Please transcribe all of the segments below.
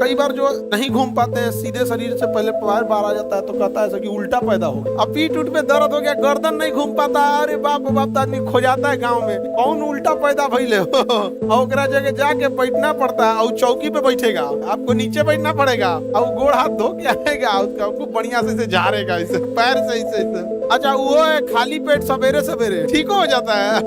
कई बार जो नहीं घूम पाते हैं, सीधे शरीर से पहले पैर बाहर आ जाता है तो कहता है ऐसा कि उल्टा पैदा हो गया। अब पीठ उठ में दर्द हो गया, गर्दन नहीं घूम पाता, अरे बाप रे बाप, आदमी खो जाता है गाँव में, कौन उल्टा पैदा भइले हो। और ओकरा जगह जाके बैठना पड़ता है, और चौकी पे बैठेगा, आपको नीचे बैठना पड़ेगा, और गोड़ हाथ धो के आएगा, उसका खूब बढ़िया से झाड़ेगा इसे पैर से इसे। अच्छा वो है खाली पेट सवेरे सवेरे ठीक हो जाता है।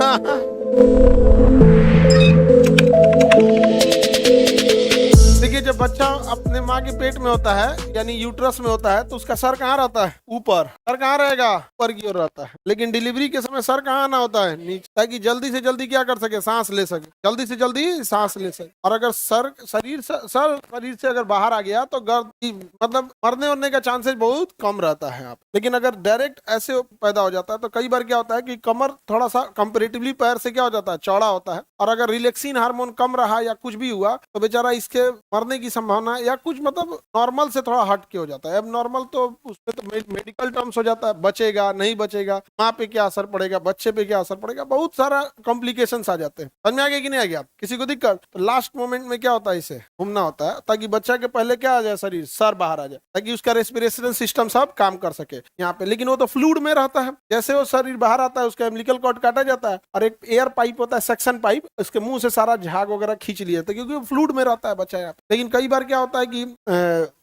देखिए जब बच्चा अपने माँ के पेट में होता है यानी यूट्रस में होता है तो उसका सर कहाँ रहता है? ऊपर। सर कहाँ रहेगा? ऊपर की ओर रहता है। लेकिन डिलीवरी के समय सर कहाँ आना होता है? नीचे, ताकि जल्दी से जल्दी क्या कर सके? सांस ले सके, जल्दी से जल्दी सांस ले सके। और अगर सर शरीर से अगर बाहर आ गया तो मतलब मरने वरने का चांसेस बहुत कम रहता है आप। लेकिन अगर डायरेक्ट ऐसे पैदा हो जाता है तो कई बार क्या होता है कि कमर थोड़ा सा कंपेरेटिवली पैर से क्या हो जाता है? चौड़ा होता है। और अगर रिलैक्सिन हार्मोन कम रहा या कुछ भी हुआ तो बेचारा इसके मरने की संभावना या कुछ मतलब नॉर्मल से थोड़ा हट के हो जाता है। अब नॉर्मल तो उसमें तो मेडिकल टर्म्स हो जाता है, बचेगा नहीं बचेगा, माँ पे क्या असर पड़ेगा, बच्चे पे क्या असर पड़ेगा, बहुत सारा कॉम्प्लिकेशंस आ जाते हैं। समझ में आ गया कि नहीं आ गया? किसी को दिक्कत? तो लास्ट मोमेंट में क्या होता है? इसे घूमना होता है ताकि बच्चा के पहले क्या आ जाए? शरीर सर बाहर आ जाए, ताकि उसका रेस्पिरेशन सिस्टम सब काम कर सके यहाँ पे। लेकिन वो तो फ्लूइड में रहता है, जैसे वो शरीर बाहर आता है उसका एम्बिलिकल कॉर्ड काटा जाता है और एक एयर पाइप होता है, सक्शन पाइप, उसके मुंह से सारा झाग वगैरह खींच लिया था क्योंकि वो फ्लूइड में रहता है बच्चा यहाँ पे। लेकिन कई बार क्या होता है कि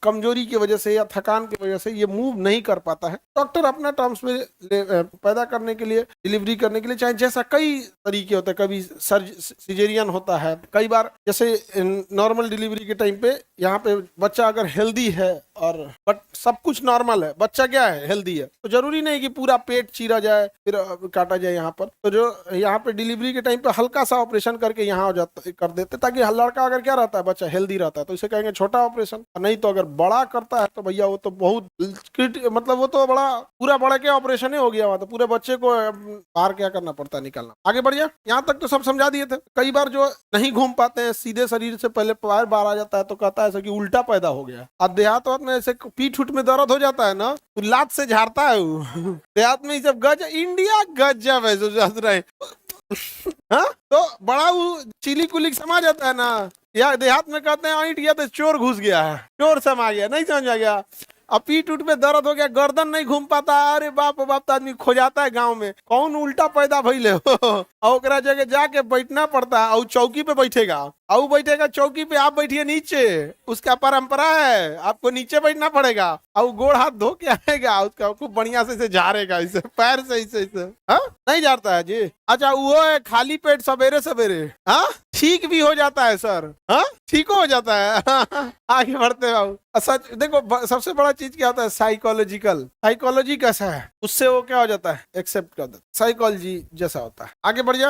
कमजोरी की वजह से या थकान की वजह से ये मूव नहीं कर पाता है। डॉक्टर अपना टर्म्स में पैदा करने के लिए, डिलीवरी करने के लिए, चाहे जैसा कई तरीके होते हैं, कभी सिजेरियन होता है, कई बार जैसे नॉर्मल डिलीवरी के टाइम पे यहाँ पे बच्चा अगर हेल्दी है और बट सब कुछ नॉर्मल है, बच्चा क्या है? हेल्दी है, तो जरूरी नहीं कि पूरा पेट चीरा जाए फिर काटा जाए यहाँ पर। तो जो यहाँ पे डिलीवरी के टाइम पे हल्का सा ऑपरेशन करके यहाँ हो जाता कर देते, ताकि लड़का अगर क्या रहता है, बच्चा हेल्दी रहता है तो इसे कहेंगे छोटा ऑपरेशन। नहीं तो अगर बड़ा करता है तो भैया वो तो बहुत मतलब वो तो बड़ा पूरा बड़ा क्या ऑपरेशन ही हो गया, वहां तो पूरे बच्चे को बाहर क्या करना पड़ता है, निकालना। आगे बढ़िया, यहाँ तक तो सब समझा दिए थे। कई बार जो नहीं घूम पाते हैं, सीधे शरीर से पहले पैर बाहर आ जाता है तो कहता है ऐसा कि उल्टा पैदा हो गया। अब देहात में ऐसे पीठ उठ में दर्द हो जाता है ना, तो लात से झाड़ता है वो। देहात में सब इंडिया गजब है जो रहे। हाँ तो बड़ा वो चिली कुली समा जाता है ना, या देहात में कहते हैं ईंट गया तो चोर घुस गया है, चोर समा गया, नहीं समझ आ गया। अब पीठ उठ में दर्द हो गया, गर्दन नहीं घूम पाता, अरे बाप रे बाप, आदमी खो जाता है गाँव में, कौन उल्टा पैदा भइले हो। और ओकरा जगह जाके बैठना पड़ता है, और चौकी पे बैठेगा, और बैठेगा चौकी पे, आप बैठिए नीचे, उसका परंपरा है, आपको नीचे बैठना पड़ेगा, और गोड़ हाथ धो के आएगा, उसका खूब बढ़िया से झाड़ेगा इसे पैर से इसे। हाँ नहीं झाड़ता है जी? अच्छा वो है खाली पेट सवेरे सवेरे, हाँ ठीक भी हो जाता है सर, हाँ ठीक हो जाता है। आगे बढ़ते बाबू। सच देखो, सबसे बड़ा चीज क्या होता है? साइकोलॉजी कैसा है, उससे वो क्या हो जाता है? एक्सेप्ट कर देता, साइकोलॉजी जैसा होता है। आगे बढ़ जा।